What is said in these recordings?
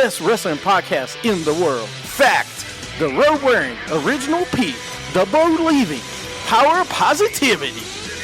best wrestling podcast in the world. Fact, the road-wearing original Pete, the believing, power of positivity,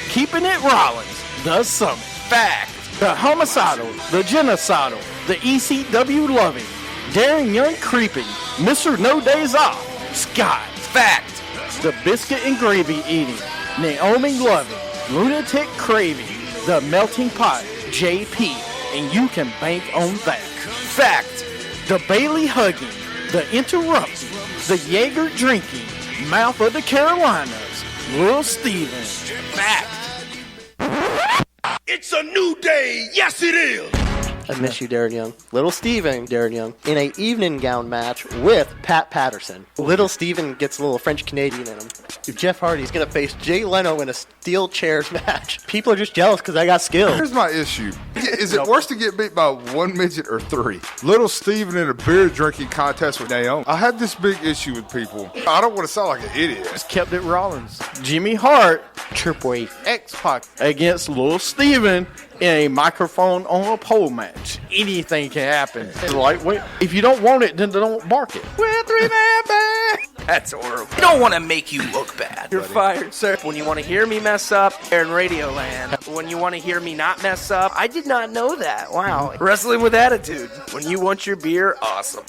keeping it Rollins, the Summit. Fact, the homicidal, the genocidal, the ECW loving, daring young creeping, Mr. No Days Off, Scott. Fact, the biscuit and gravy eating, Naomi loving, lunatic craving, the melting pot, JP, and you can bank on that. Fact, the Bailey hugging, the interrupting, the Jaeger drinking, mouth of the Carolinas, Lil Steven. Fact. It's a new day. Yes, it is. I miss you, Darren Young. Little Steven, Darren Young, in a evening gown match with Pat Patterson. Little Steven gets a little French-Canadian in him. Jeff Hardy's going to face Jay Leno in a steel chairs match. People are just jealous because I got skills. Here's my issue. Is it worse to get beat by one midget or three? Little Steven in a beer drinking contest with Naomi. I had this big issue with people. I don't want to sound like an idiot. Just kept it Rollins. Jimmy Hart, Triple X-Pac against Lil Steven in a microphone on a pole match. Anything can happen. Lightweight. If you don't want it, then don't bark it. We're three-man band. That's horrible. I don't want to make you look bad. You're fired, sir. When you want to hear me mess up, they're in Radio Land. When you want to hear me not mess up, I did not know that. Wow. Wrestling with attitude. When you want your beer, awesome.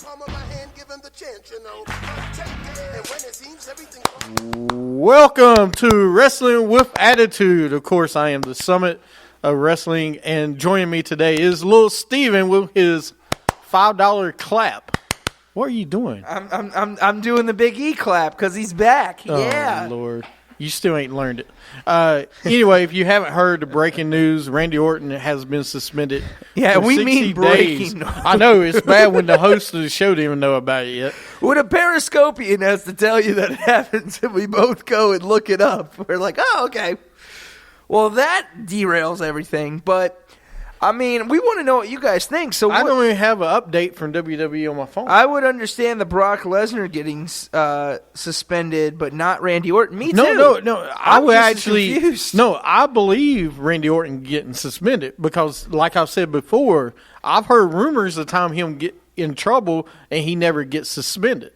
Welcome to Wrestling with Attitude. Of course, I am the Summit of Wrestling, and joining me today is Lil Steven with his $5 clap. What are you doing? I'm doing the Big E clap because he's back. Yeah. Oh, Lord. You still ain't learned it. Anyway, if you haven't heard the breaking news, Randy Orton has been suspended. Yeah, for we 60 mean breaking. days. I know, it's bad when the host of the show didn't even know about it yet. When a Periscopian has to tell you that it happens and we both go and look it up, we're like, oh, okay. Well, that derails everything, but I mean, we want to know what you guys think. So I don't even have an update from WWE on my phone. I would understand the Brock Lesnar getting suspended, but not Randy Orton. Me too. No. I would actually confused. No. I believe Randy Orton getting suspended because, like I said before, I've heard rumors of the time him get in trouble and he never gets suspended.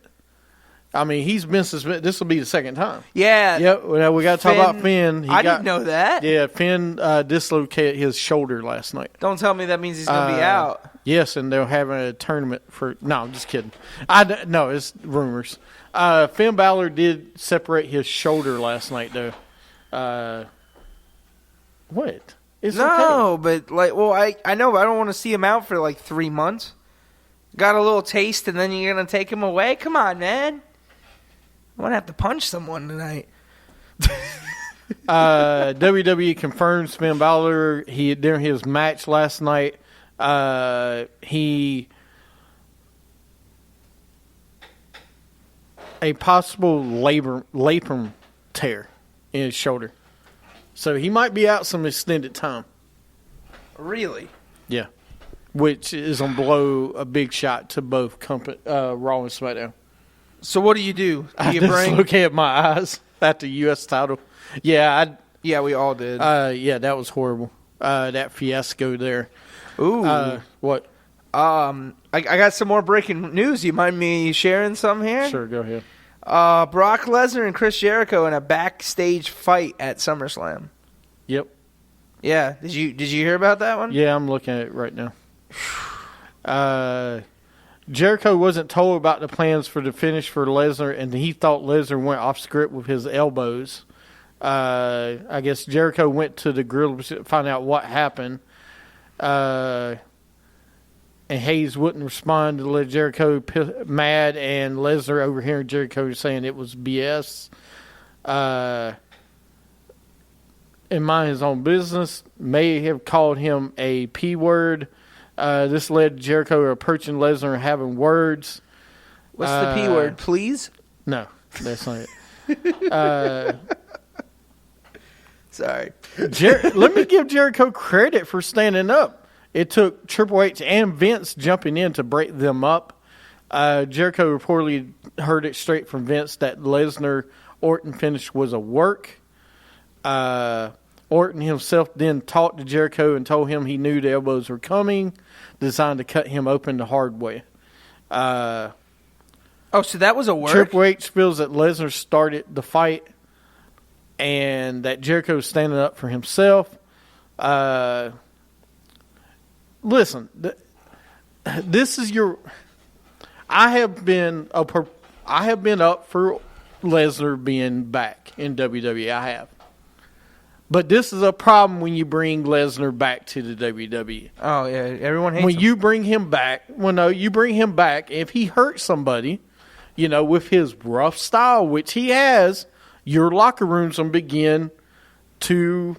I mean, he's been suspended. This will be the second time. Yeah. Yep. Well, we got to talk about Finn. I didn't know that. Yeah, Finn dislocated his shoulder last night. Don't tell me that means he's going to be out. Yes, and they're having a tournament for. No, I'm just kidding. No, it's rumors. Finn Balor did separate his shoulder last night, though. What? It's no, okay. but I know, but I don't want to see him out for like 3 months. Got a little taste, and then you're going to take him away? Come on, man. I'm going to have to punch someone tonight. WWE confirms Finn Balor. During his match last night, a possible labrum tear in his shoulder. So he might be out some extended time. Really? Yeah. Which is going to blow a big shot to both Raw and SmackDown. So what do? Do I you just bring? look at my eyes at the U.S. title. Yeah, yeah, we all did. Yeah, that was horrible. That fiasco there. Ooh. What? I got some more breaking news. You mind me sharing some here? Sure, go ahead. Brock Lesnar and Chris Jericho in a backstage fight at SummerSlam. Yep. Yeah. Did you hear about that one? Yeah, I'm looking at it right now. Jericho wasn't told about the plans for the finish for Lesnar, and he thought Lesnar went off script with his elbows. I guess Jericho went to the grill to find out what happened. And Hayes wouldn't respond to let Jericho mad, and Lesnar overhearing Jericho saying it was BS. And mind his own business, may have called him a P word. This led Jericho approaching Lesnar and having words. What's the P word, please? No, that's not it. Sorry. Let me give Jericho credit for standing up. It took Triple H and Vince jumping in to break them up. Jericho reportedly heard it straight from Vince that Lesnar-Orton finish was a work. Orton himself then talked to Jericho and told him he knew the elbows were coming, designed to cut him open the hard way. Oh, so that was a word? Triple H feels that Lesnar started the fight and that Jericho's standing up for himself. Listen, this is your. I have been up for Lesnar being back in WWE. I have, but this is a problem when you bring Lesnar back to the WWE. Oh yeah, everyone hates when him. you bring him back. Well, no, you bring him back if he hurts somebody, with his rough style, which he has. Your locker rooms will begin to.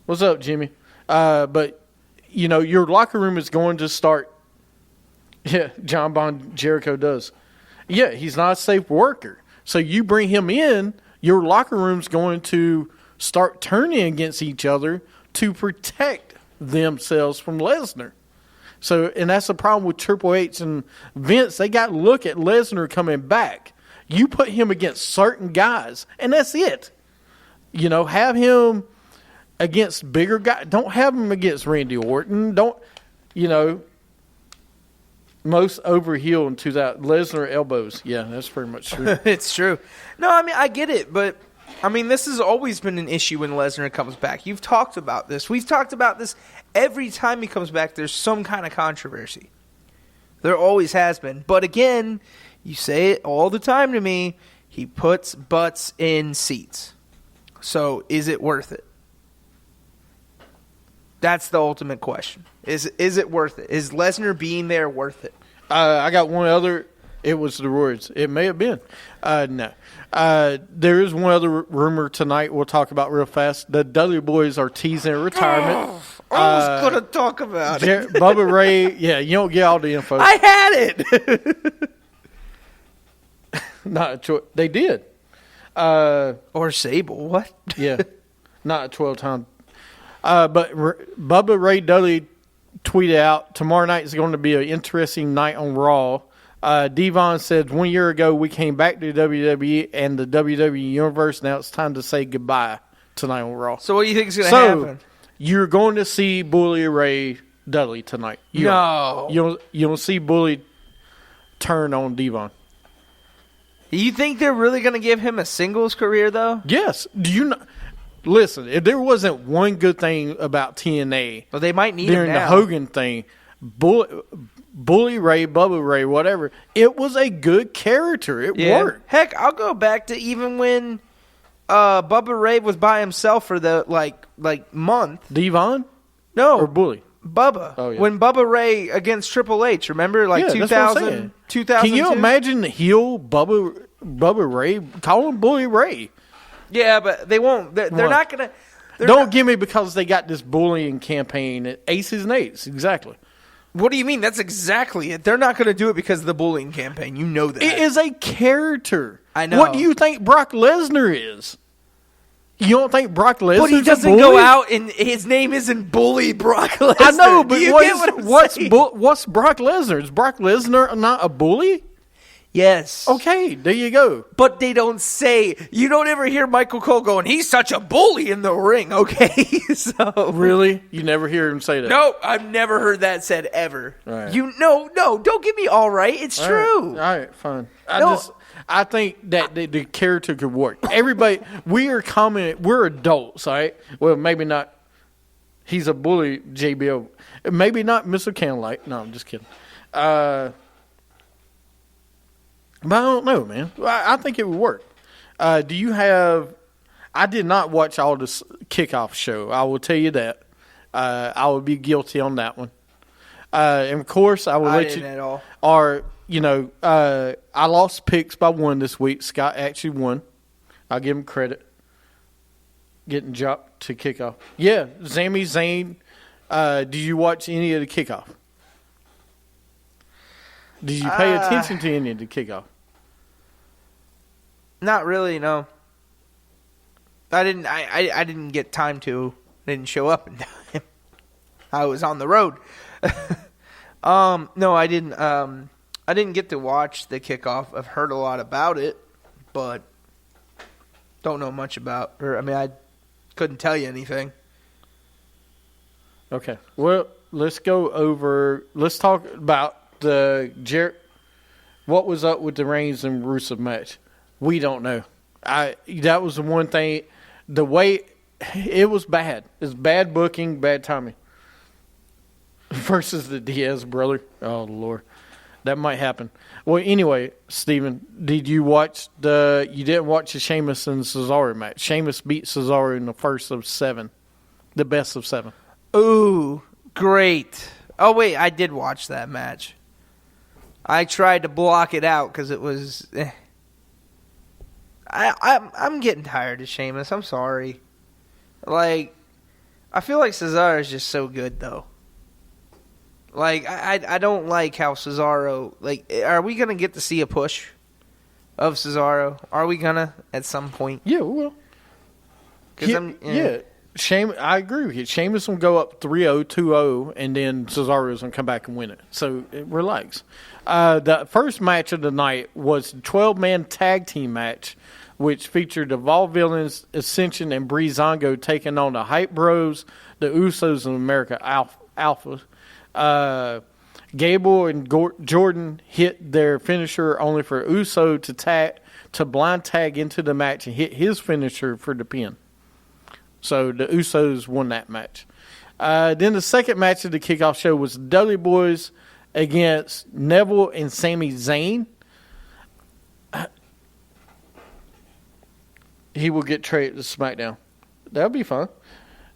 What's up, Jimmy? But your locker room is going to start. Yeah, John Bon Jericho does. Yeah, he's not a safe worker. So you bring him in, your locker room's going to start turning against each other to protect themselves from Lesnar. So, and that's the problem with Triple H and Vince. They got to look at Lesnar coming back. You put him against certain guys, and that's it. Have him against bigger guys. Don't have him against Randy Orton. Don't, most overheal in 2000. Lesnar elbows. Yeah, that's pretty much true. It's true. No, I mean, I get it, but, this has always been an issue when Lesnar comes back. You've talked about this. We've talked about this. Every time he comes back, there's some kind of controversy. There always has been. But again, you say it all the time to me, he puts butts in seats. So is it worth it? That's the ultimate question. Is it worth it? Is Lesnar being there worth it? I got one other. It was the words. It may have been. No. There is one other rumor tonight we'll talk about real fast. The Dudley Boys are teasing retirement. I was going to talk about it. Bubba Ray. Yeah, you don't get all the info. I had it. Not a choice. They did. Or Sable. What? Yeah. Not a 12-time. But Bubba Ray Dudley tweeted out, tomorrow night is going to be an interesting night on Raw. Devon said, 1 year ago we came back to WWE and the WWE Universe. Now it's time to say goodbye tonight on Raw. So what do you think is going to happen? You're going to see Bully Ray Dudley tonight. You don't see Bully turn on Devon. You think they're really going to give him a singles career, though? Yes. Do you know? Listen, if there wasn't one good thing about TNA, well, they might need during him the now. Hogan thing, Bully Ray, Bubba Ray, whatever, it was a good character. It worked. Heck, I'll go back to even when Bubba Ray was by himself for the like month. Devon? No, or Bully? Bubba. Oh, yeah. When Bubba Ray against Triple H, remember, 2000, 2002? Can you imagine the heel Bubba Ray? Call him Bully Ray. Yeah, but they won't. They're not going to. Don't give me because they got this bullying campaign at Aces and Eights. Exactly. What do you mean? That's exactly it. They're not going to do it because of the bullying campaign. You know that. It is a character. I know. What do you think Brock Lesnar is? You don't think Brock Lesnar? But he doesn't go out and his name isn't Bully Brock Lesnar. I know, but what's Brock Lesnar? Is Brock Lesnar not a bully? Yes. Okay, there you go. But they don't say. You don't ever hear Michael Cole going, he's such a bully in the ring. Okay, so really, you never hear him say that. No, I've never heard that said ever. Right. No, don't get me all right. It's true. All right, fine. I think that the character could work. Everybody, we're adults, all right? Well, maybe not. He's a bully, JBL. Maybe not Mr. Candlelight. No, I'm just kidding. But I don't know, man. I think it would work. Do you have... I did not watch all this kickoff show. I will tell you that. I would be guilty on that one. And, of course, I will let you... at all. Or... I lost picks by one this week. Scott actually won. I'll give him credit. Getting dropped to kickoff. Yeah, Sami Zayn. Did you watch any of the kickoff? Did you pay attention to any of the kickoff? Not really, no. I didn't. I didn't get time to. I didn't show up in time. I was on the road. No, I didn't. I didn't get to watch the kickoff. I've heard a lot about it, but don't know much about. I couldn't tell you anything. Okay. Well, let's go over. Let's talk about what was up with the Reigns and Rusev match? We don't know. That was the one thing. The way it was bad. It's bad booking, bad timing. Versus the Diaz brother. Oh Lord, that might happen. Well, anyway, Steven, did you watch you didn't watch the Sheamus and Cesaro match? Sheamus beat Cesaro in the first of 7. The best of 7. Ooh, great. Oh, wait, I did watch that match. I tried to block it out because it was... I'm getting tired of Sheamus. I'm sorry. Like, I feel like Cesaro is just so good, though. Like, I don't like how Cesaro... Like, are we going to get to see a push of Cesaro? Are we going to at some point? Yeah, we will. Yeah. I agree with you. Sheamus will go up 3-0, 2-0, and then Cesaro's going to come back and win it. So, relax. The first match of the night was a 12-man tag team match, which featured the Vaudevillains, Ascension, and Breezango taking on the Hype Bros, the Usos, and America Alpha. Gable and Jordan hit their finisher only for Uso to blind tag into the match and hit his finisher for the pin. So the Usos won that match. Then the second match of the kickoff show was Dudley Boys against Neville and Sami Zayn. He will get traded to SmackDown. That'll be fun.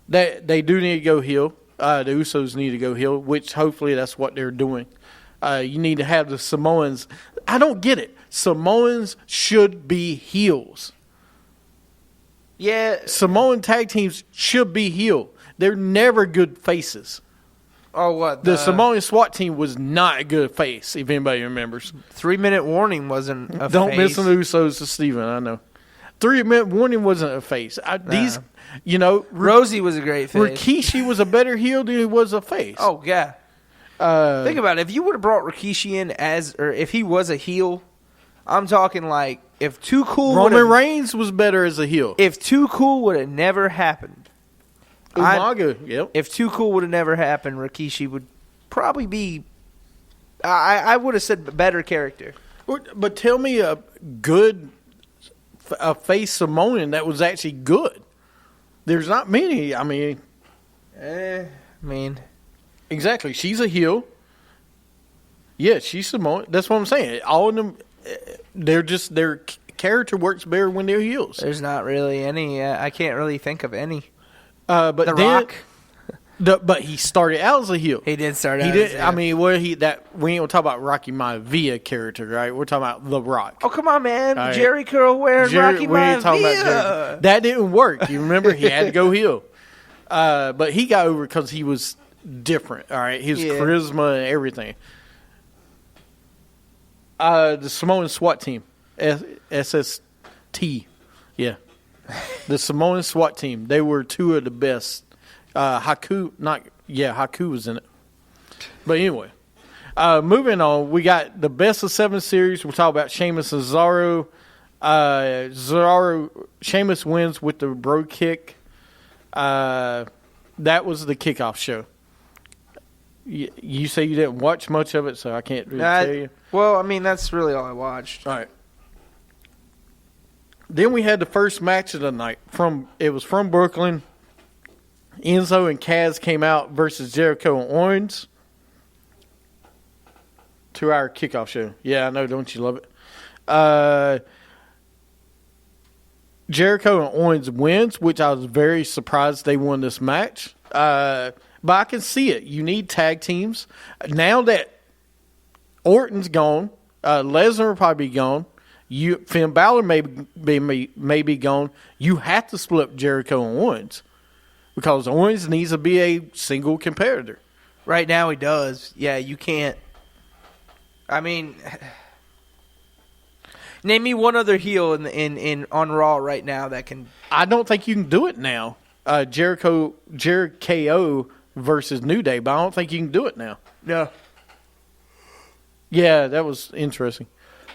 They do need to go heel. The Usos need to go heel, which hopefully that's what they're doing. You need to have the Samoans. I don't get it. Samoans should be heels. Yeah. Samoan tag teams should be heel. They're never good faces. Oh, what? The Samoan SWAT team was not a good face, if anybody remembers. 3-minute warning wasn't a Don't face. miss on the Usos to Steven, I know. 3-minute warning wasn't a face. These, Rosie was a great face. Rikishi was a better heel than he was a face. Oh, yeah. Think about it. If you would have brought Rikishi in or if he was a heel, I'm talking like if Too Cool Roman Reigns was better as a heel. If Too Cool would have never happened. Umaga, yep. If Too Cool would have never happened, Rikishi would probably be I would have said better character. But tell me a face Samoan that was actually good. There's not many. Exactly. She's a heel. Yeah, she's Samoan. That's what I'm saying. All of them, their character works better when they're heels. There's not really any. I can't really think of any. But The Rock. But he started out as a heel. He did start out. He did. We ain't gonna talk about Rocky Maivia character, right? We're talking about The Rock. Oh, come on, man. Right. Jerry Curl wearing Rocky we ain't talking about Maivia. Jerry. That didn't work. You remember? He had to go heel. But he got over because he was different, all right? His charisma and everything. The Samoan SWAT team, SST, yeah. The Samoan SWAT team, they were 2 of the best. Haku was in it. But anyway, moving on, we got the best of 7 series. We'll talk about Sheamus and Cesaro. Sheamus wins with the bro kick. That was the kickoff show. You say you didn't watch much of it, so I can't really tell you. Well, that's really all I watched. All right. Then we had the first match of the night. It was from Brooklyn. Enzo and Kaz came out versus Jericho and Owens. 2-hour kickoff show. Yeah, I know. Don't you love it? Jericho and Owens wins, which I was very surprised they won this match. But I can see it. You need tag teams. Now that Orton's gone, Lesnar will probably be gone. Finn Balor may be gone. You have to split up Jericho and Owens because Owens needs to be a single competitor. Right now he does. Yeah, you can't. Name me one other heel in on Raw right now that can. I don't think you can do it now. Jericho versus New Day, but I don't think you can do it now. No. Yeah, that was interesting.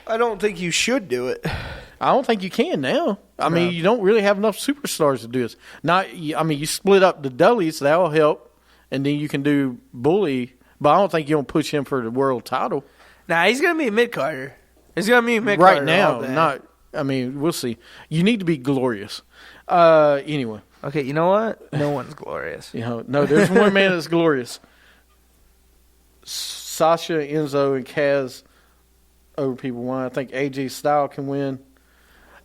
I don't think you should do it. I don't think you can now. I mean, you don't really have enough superstars to do this. You split up the Dudleys, that'll help, and then you can do Bully. but I don't think you'll push him for the world title Nah, he's gonna be a mid carder. He's gonna be a mid carder right now. all day. Not. I mean, we'll see. You need to be glorious. Anyway, Okay, you know what? No one's glorious. no. There's one man that's glorious. Sasha, Enzo, and Kaz over people won. I think AJ Styles can win.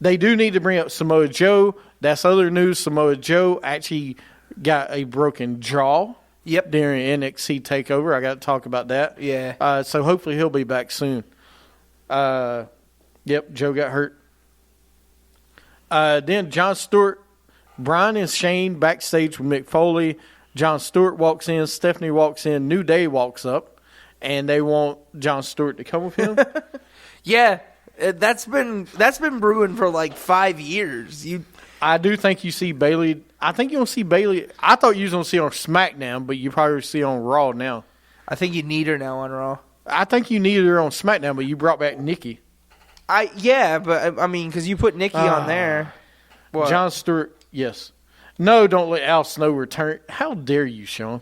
They do need to bring up Samoa Joe. That's other news. Samoa Joe actually got a broken jaw. Yep. During NXT TakeOver. I got to talk about that. Yeah. So hopefully he'll be back soon. Yep, Joe got hurt. Then Jon Stewart, Brian and Shane backstage with Mick Foley. Jon Stewart walks in. Stephanie walks in. New Day walks up. And they want Jon Stewart to come with him. Yeah. That's been brewing for like 5 years. I do think you see Bailey. I think you'll see Bailey. I thought you was going to see her on SmackDown, but you probably see her on Raw now. I think you need her now on Raw. I think you needed her on SmackDown, but you brought back Nikki. Yeah, but I mean, because you put Nikki on there. What? Jon Stewart, yes. No, don't let Al Snow return. How dare you, Sean?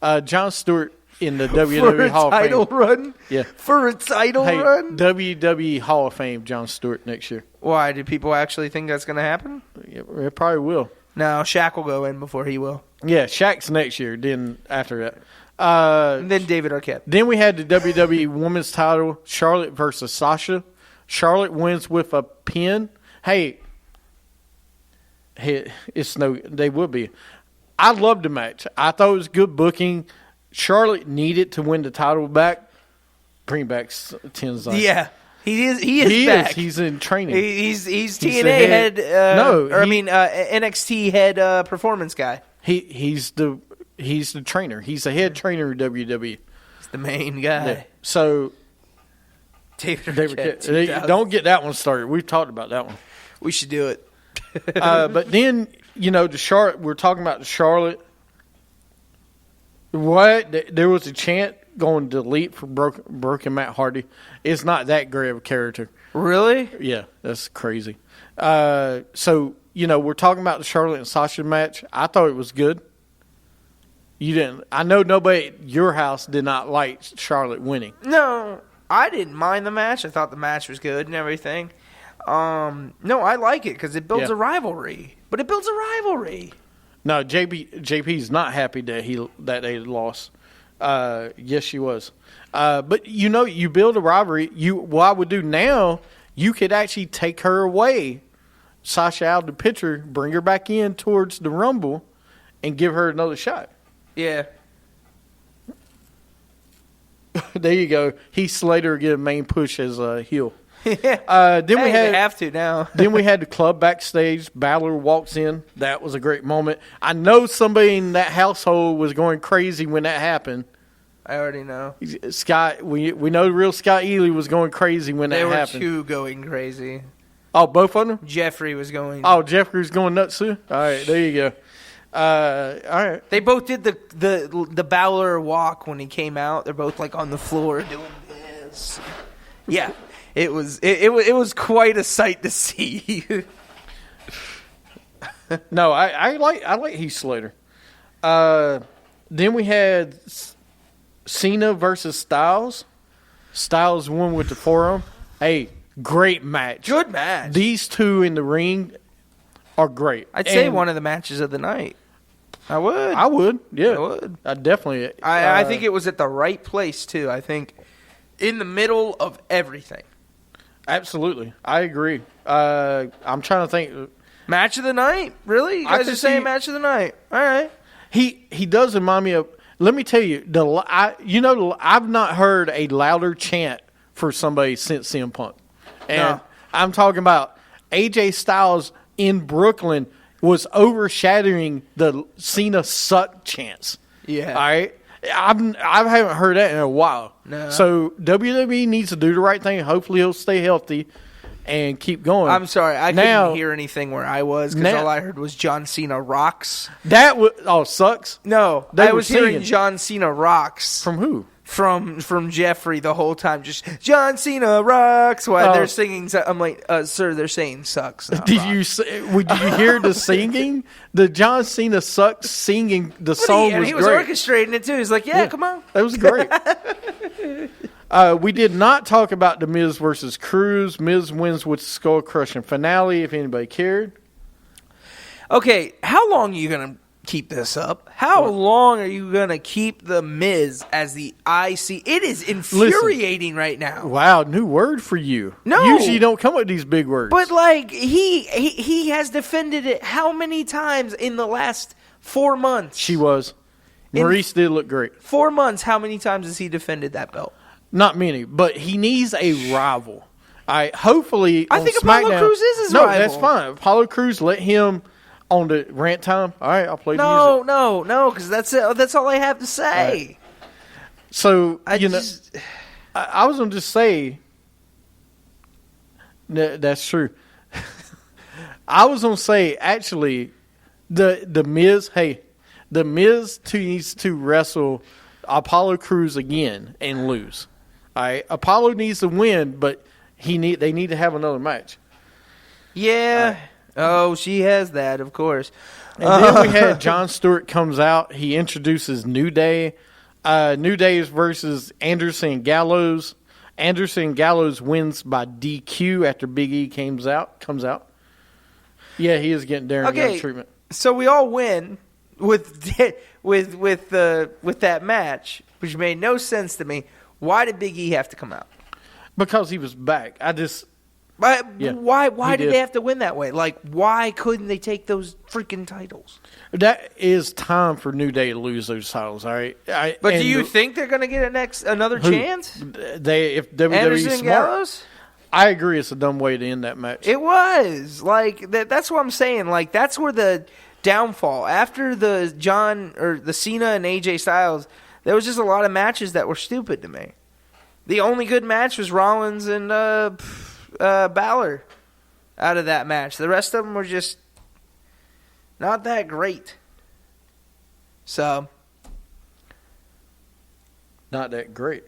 Jon Stewart in the WWE Hall of Fame. For a title run? Yeah. For a title run? WWE Hall of Fame, Jon Stewart next year. Why? Do people actually think that's going to happen? Yeah, it probably will. No, Shaq will go in before he will. Yeah, Shaq's next year, then after that. And then David Arquette. Then we had the WWE Women's title, Charlotte versus Sasha. Charlotte wins with a pin. Hey, they would be. I loved the match. I thought it was good booking. Charlotte needed to win the title back. Bring back Tenzai. Yeah. He is back. He's in training. He's TNA head. NXT head performance guy. He's the trainer. He's the head trainer of WWE. He's the main guy. Yeah. So David Arquette. Don't get that one started. We've talked about that one. We should do it. But then the Charlotte. We're talking about the Charlotte. What? There was a chant going delete for broken Matt Hardy. It's not that great of a character. Really? Yeah, that's crazy. So we're talking about the Charlotte and Sasha match. I thought it was good. You didn't. I know nobody at your house did not like Charlotte winning. No, I didn't mind the match. I thought the match was good and everything. No, I like it because it builds a rivalry. But it builds a rivalry. No, JP's not happy that they lost. Yes, she was. But you build a rivalry. What I would do now, you could actually take her away, Sasha out of the picture, bring her back in towards the Rumble, and give her another shot. Yeah. There you go. Heath Slater get a main push as a heel. Yeah. Then we have to now. Then we had the club backstage. Balor walks in. That was a great moment. I know somebody in that household was going crazy when that happened. I already know. Scott, we know the real Scott Ely was going crazy when that happened. There were two going crazy. Oh, both of them? Jeffrey was going. Oh, Jeffrey was going nuts too? All right, there you go. All right. They both did the Balor walk when he came out. They're both like on the floor doing this. Yeah. It was quite a sight to see. No, I like Heath Slater. Then we had Cena versus Styles. Styles won with the forearm. Hey, great match. Good match. These two in the ring are great. I'd say one of the matches of the night. I would. Yeah. I would. I definitely. I think it was at the right place too. I think in the middle of everything. Absolutely. I agree. I'm trying to think. Match of the night? Really? You guys are saying match of the night. All right. He does remind me of, let me tell you, I've not heard a louder chant for somebody since CM Punk. And I'm talking about AJ Styles in Brooklyn was overshadowing the Cena suck chants. Yeah. All right? I haven't heard that in a while. No. So WWE needs to do the right thing. Hopefully he'll stay healthy and keep going. I'm sorry. I couldn't hear anything where I was because all I heard was John Cena rocks. That was sucks? No. I was hearing John Cena rocks. From who? from Jeffrey the whole time. Just John Cena rocks while they're singing. I'm like, sir, they're saying sucks. Did you hear the singing? The John Cena sucks singing. The song was he was great. orchestrating it too. He's like, yeah, come on. That was great. We did not talk about the Miz versus Cruz. Miz wins with the skull crushing finale. If anybody cared. Okay, how long are you gonna keep this up? How long are you gonna keep the Miz as the IC? It is infuriating right now. Wow, new word for you. No, usually you don't come with these big words. But like he has defended it how many times in the last 4 months? She was. Maurice did look great. 4 months. How many times has he defended that belt? Not many, but he needs a rival. Hopefully, I on think SmackDown, Apollo Crews is his rival. rival. That's fine. Apollo Crews, let him on the rant time. All right, I'll play the music. No, because that's it. That's all I have to say. Right. So, I was going to just say, that's true. I was going to say, actually, the Miz, the Miz needs to wrestle Apollo Crews again and lose. All right, Apollo needs to win, but they need to have another match. Yeah. Oh, she has that, of course. And then we had Jon Stewart comes out. He introduces New Day. New Day is versus Anderson Gallows. Anderson Gallows wins by DQ after Big E comes out. Yeah, he is getting Darren Young treatment. So we all win with that match, which made no sense to me. Why did Big E have to come out? Because he was back. Why did they have to win that way? Like, why couldn't they take those freaking titles? That is time for New Day to lose those titles, all right? But do you think they're going to get another chance? If WWE Anderson smart, Gallows? I agree it's a dumb way to end that match. It was. Like, that's what I'm saying. Like, that's where the downfall. After the Cena and AJ Styles, there was just a lot of matches that were stupid to me. The only good match was Rollins and Balor out of that match. The rest of them were just not that great. So, not that great.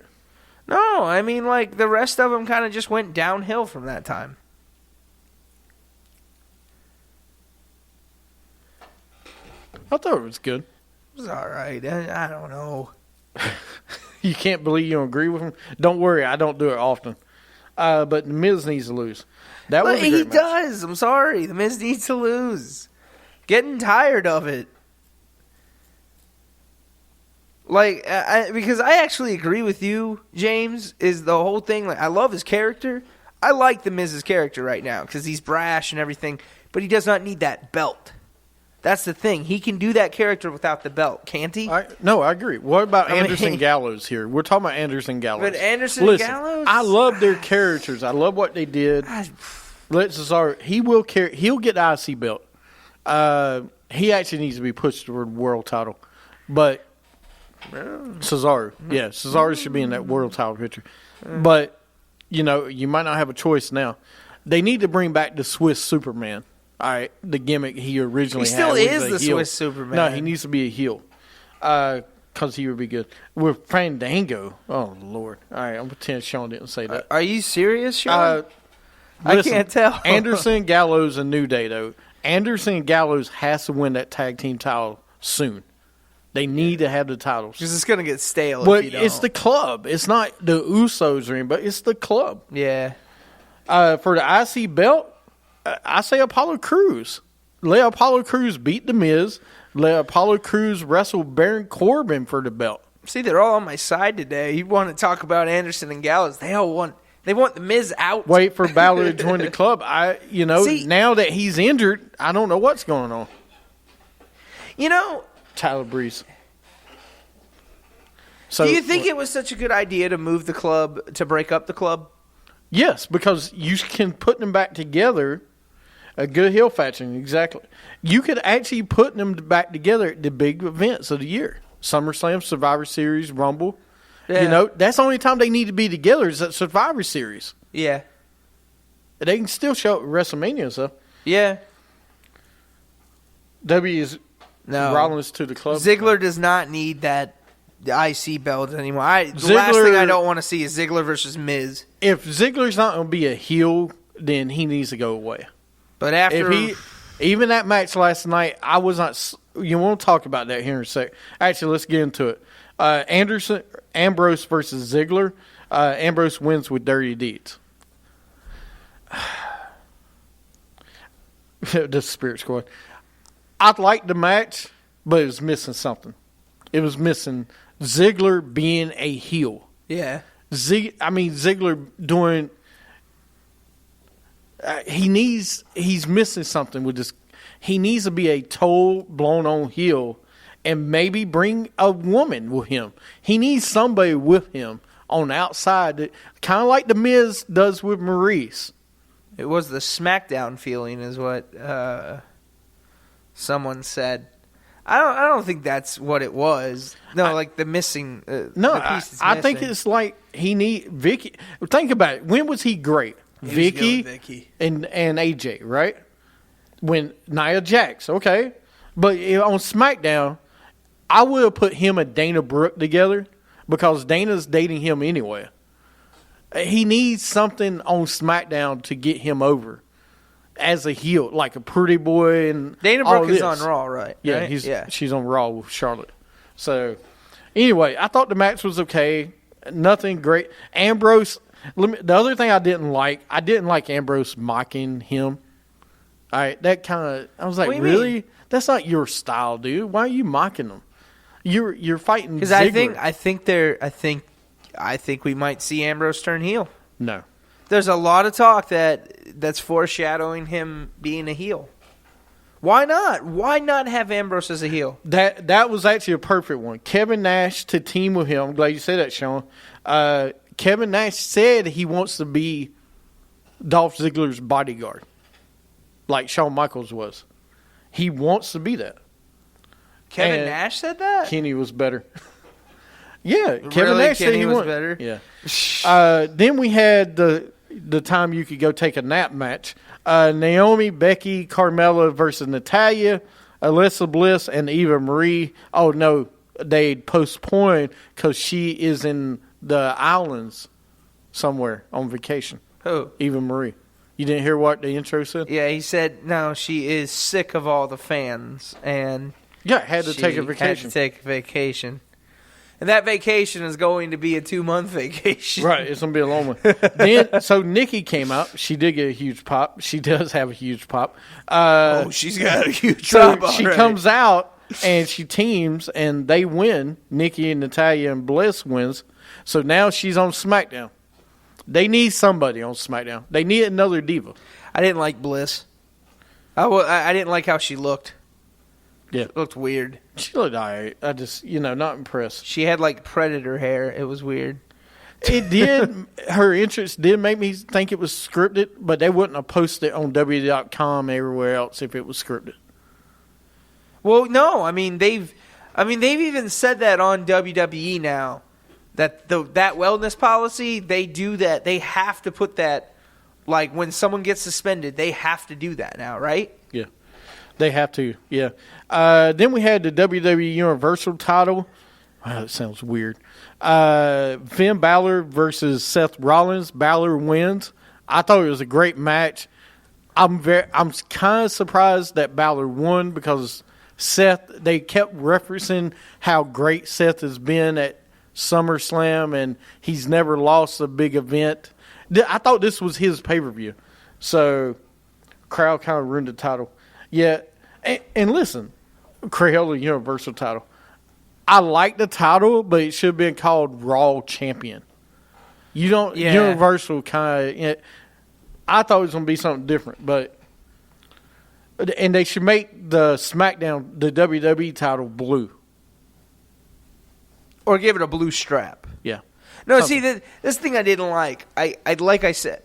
No, I mean, like, the rest of them kind of just went downhill from that time. I thought it was good. It was all right. I don't know. You can't believe you don't agree with him? Don't worry, I don't do it often. But The Miz needs to lose. That was a great match. He does. I'm sorry. The Miz needs to lose. Getting tired of it. Like, because I actually agree with you, James, is the whole thing. Like, I love his character. I like the Miz's character right now because he's brash and everything, but he does not need that belt. That's the thing. He can do that character without the belt, can't he? No, I agree. What about Anderson Gallows here? We're talking about Anderson Gallows. But Anderson Gallows? I love their characters. I love what they did. Cesaro, he'll get the IC belt. He actually needs to be pushed toward the world title. But Cesaro, Cesaro should be in that world title picture. But, you might not have a choice now. They need to bring back the Swiss Superman. All right, the gimmick he originally had. He still is the heel. Swiss Superman. No, he needs to be a heel because he would be good. With Fandango, oh, Lord. All right, I'm pretending Sean didn't say that. Are you serious, Sean? I can't tell. Anderson, Gallows, and New Day, though. Anderson and Gallows has to win that tag team title soon. They need to have the titles. Because it's going to get stale Well, if you don't. it's the club. It's not the Usos or anything, but it's the club. Yeah. For the IC belt, I say Apollo Crews. Let Apollo Crews beat The Miz. Let Apollo Crews wrestle Baron Corbin for the belt. See, they're all on my side today. You want to talk about Anderson and Gallows. They want The Miz out. Wait for Balor to join the club. Now that he's injured, I don't know what's going on. Tyler Breeze. So, do you think it was such a good idea to move the club, to break up the club? Yes, because you can put them back together. A good heel faction, exactly. You could actually put them back together at the big events of the year. SummerSlam, Survivor Series, Rumble. Yeah. That's the only time they need to be together is at Survivor Series. Yeah. They can still show up at WrestleMania and stuff. Yeah. Rollins to the club. Ziggler does not need that the IC belt anymore. The last thing I don't want to see is Ziggler versus Miz. If Ziggler's not going to be a heel, then he needs to go away. But after even that match last night, I was not. You won't talk about that here in a sec. Actually, let's get into it. Ambrose versus Ziggler. Ambrose wins with dirty deeds. The Spirit Squad. I liked the match, but it was missing something. It was missing Ziggler being a heel. Yeah. Ziggler doing. He's missing something with this. He needs to be a total blown on heel, and maybe bring a woman with him. He needs somebody with him on the outside, kind of like the Miz does with Maurice. It was the SmackDown feeling, is what someone said. I don't think that's what it was. No, like the missing. I think it's like he need Vicky. Think about it. When was he great? Vicky and AJ, right? When Nia Jax, okay, but on SmackDown, I would have put him and Dana Brooke together because Dana's dating him anyway. He needs something on SmackDown to get him over as a heel, like a pretty boy. And Dana Brooke is on Raw, right? Yeah, right? She's on Raw with Charlotte. So, anyway, I thought the match was okay. Nothing great. Ambrose, the other thing I didn't like Ambrose mocking him. All right, that kind of, I was like, really? Mean? That's not your style, dude. Why are you mocking him? You're fighting because I think we might see Ambrose turn heel. No. There's a lot of talk that's foreshadowing him being a heel. Why not? Why not have Ambrose as a heel? That was actually a perfect one. Kevin Nash to team with him. I'm glad you said that, Sean. Kevin Nash said he wants to be Dolph Ziggler's bodyguard, like Shawn Michaels was. He wants to be that. Kevin Nash said that? Kenny was better. Yeah, Kevin Nash said he was better. Yeah. Then we had the time you could go take a nap match. Naomi, Becky, Carmella versus Natalya, Alexa Bliss, and Eva Marie. Oh no, they postponed because she is in the islands somewhere on vacation. Who? Eva Marie. You didn't hear what the intro said? Yeah, he said no. She is sick of all the fans and had to take a vacation. And that vacation is going to be a 2-month vacation. Right, it's going to be a long one. Then, so Nikki came out. She did get a huge pop. She does have a huge pop. She's got a huge pop already. She comes out, and she teams, and they win. Nikki and Natalya and Bliss wins. So now she's on SmackDown. They need somebody on SmackDown. They need another diva. I didn't like Bliss. I didn't like how she looked. Yeah. It looked weird. She looked all right. I just, not impressed. She had, like, predator hair. It was weird. It did. Her entrance did make me think it was scripted, but they wouldn't have posted it on WWE.com everywhere else if it was scripted. Well, no. I mean, they've even said that on WWE now. That wellness policy, they do that. They have to put that, like, when someone gets suspended, they have to do that now, right? Yeah. They have to, yeah. Then we had the WWE Universal title. Wow, that sounds weird. Finn Balor versus Seth Rollins. Balor wins. I thought it was a great match. I'm kind of surprised that Balor won because Seth, they kept referencing how great Seth has been at SummerSlam and he's never lost a big event. I thought this was his pay-per-view. So, crowd kind of ruined the title. Yeah, and listen, Crayola Universal title. I like the title, but it should have been called Raw Champion. You don't Universal kind of. I thought it was going to be something different, and they should make the SmackDown, the WWE title, blue, or give it a blue strap. Yeah. No, something. See, this thing I didn't like. Like I said,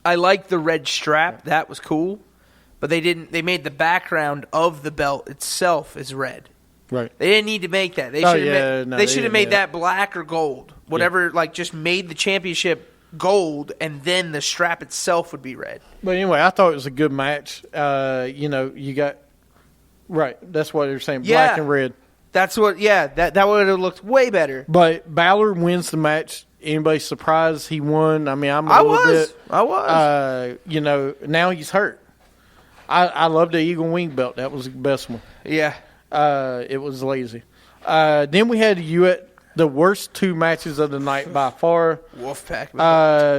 I liked the red strap. That was cool. But they didn't. They made the background of the belt itself is red. Right. They didn't need to make that. They should have made that black or gold. Whatever. Yeah. Like just made the championship gold, and then the strap itself would be red. But anyway, I thought it was a good match. You got right. That's what they're saying. Black and red. That's what. Yeah, that would have looked way better. But Balor wins the match. Anybody surprised he won? I mean, I was. You know, now he's hurt. I love the Eagle Wing belt. That was the best one. Yeah. It was lazy. Then we had the worst 2 matches of the night by far. Wolfpack.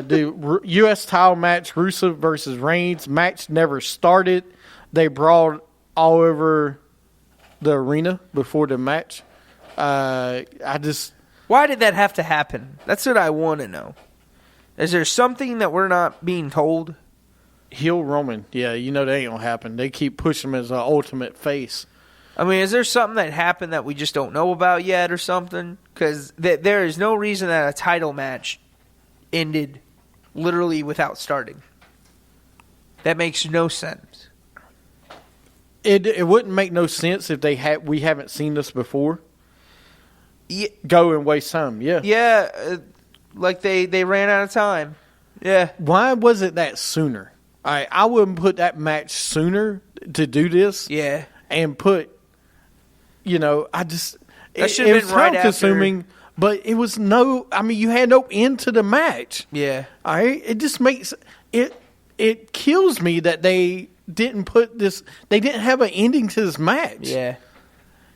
The U.S. title match, Rusev versus Reigns. Match never started. They brawled all over the arena before the match. Why did that have to happen? That's what I want to know. Is there something that we're not being told? Heel Roman. Yeah, you know that ain't going to happen. They keep pushing him as an ultimate face. I mean, is there something that happened that we just don't know about yet or something? Because there is no reason that a title match ended literally without starting. That makes no sense. It wouldn't make no sense if we haven't seen this before. Yeah. Go and waste time, yeah. Yeah, like they ran out of time. Yeah. Why was it that sooner? I wouldn't put that match sooner to do this. Yeah. And put, you know, that should have been right time consuming, but it was you had no end to the match. Yeah. All right. It just makes it kills me that they didn't have an ending to this match. Yeah.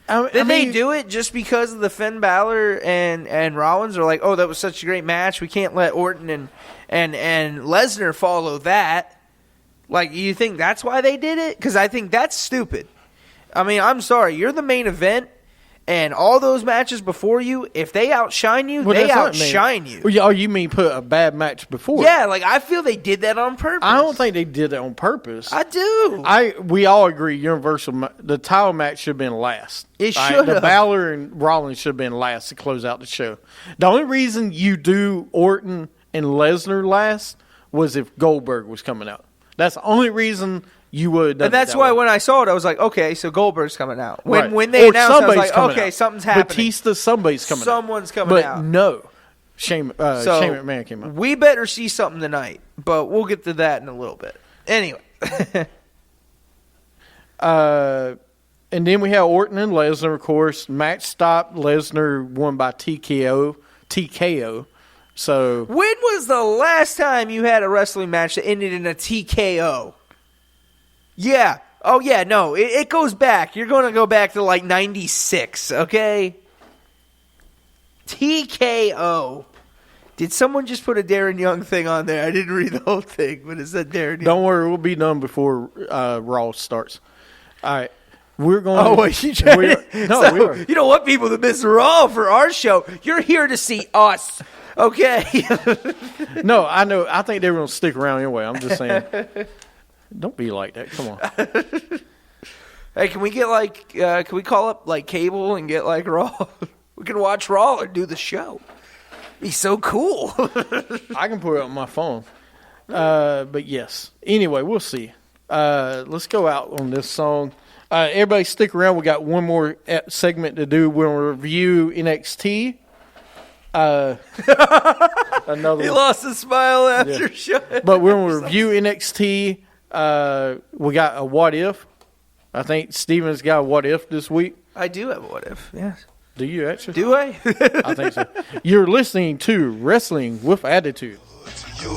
Did they do it just because of the Finn Balor and Rollins are like, oh, that was such a great match. We can't let Orton and Lesnar follow that. Like, you think that's why they did it? Because I think that's stupid. I mean, I'm sorry. You're the main event, and all those matches before you, if they outshine you, they outshine you. Oh, you mean put a bad match before? Yeah, like, I feel they did that on purpose. I don't think they did it on purpose. I do. We all agree the title match should have been last. It should have. The Balor and Rollins should have been last to close out the show. The only reason you do Orton and Lesnar last was if Goldberg was coming out. That's the only reason you would have done and that's that why way. when I saw it, I was like, okay, so Goldberg's coming out. When Right. they Or announced it, I was like, somebody's okay, out. something's happening. Batista, somebody's coming Someone's out. coming out. But no. Shane McMahon came out. We better see something tonight, but we'll get to that in a little bit. Anyway. And then we have Orton and Lesnar, of course. Match stopped. Lesnar won by TKO. So When was the last time you had a wrestling match that ended in a TKO? Yeah. Oh, yeah, no. It goes back. You're going to go back to like 96, okay? TKO. Did someone just put a Darren Young thing on there? I didn't read the whole thing, but it said Darren Young. Don't worry, we'll be done before Raw starts. All right. We're going Oh, wait, you tried we are. You don't want people to miss Raw for our show. You're here to see us, okay? No, I know. I think they're going to stick around anyway. I'm just saying. Don't be like that. Come on. Hey, can we get can we call up like cable and get like Raw? We can watch Raw or do the show. Be so cool. I can put it on my phone. But yes. Anyway, we'll see. Let's go out on this song. Everybody stick around. We got one more segment to do. We'll review NXT. Another He one. lost a smile after show. But we'll review NXT. We got a what if. I think Steven's got a what if this week. I do have a what if, yes. Do you actually? Do I? I think so. You're listening to Wrestling with Attitude. You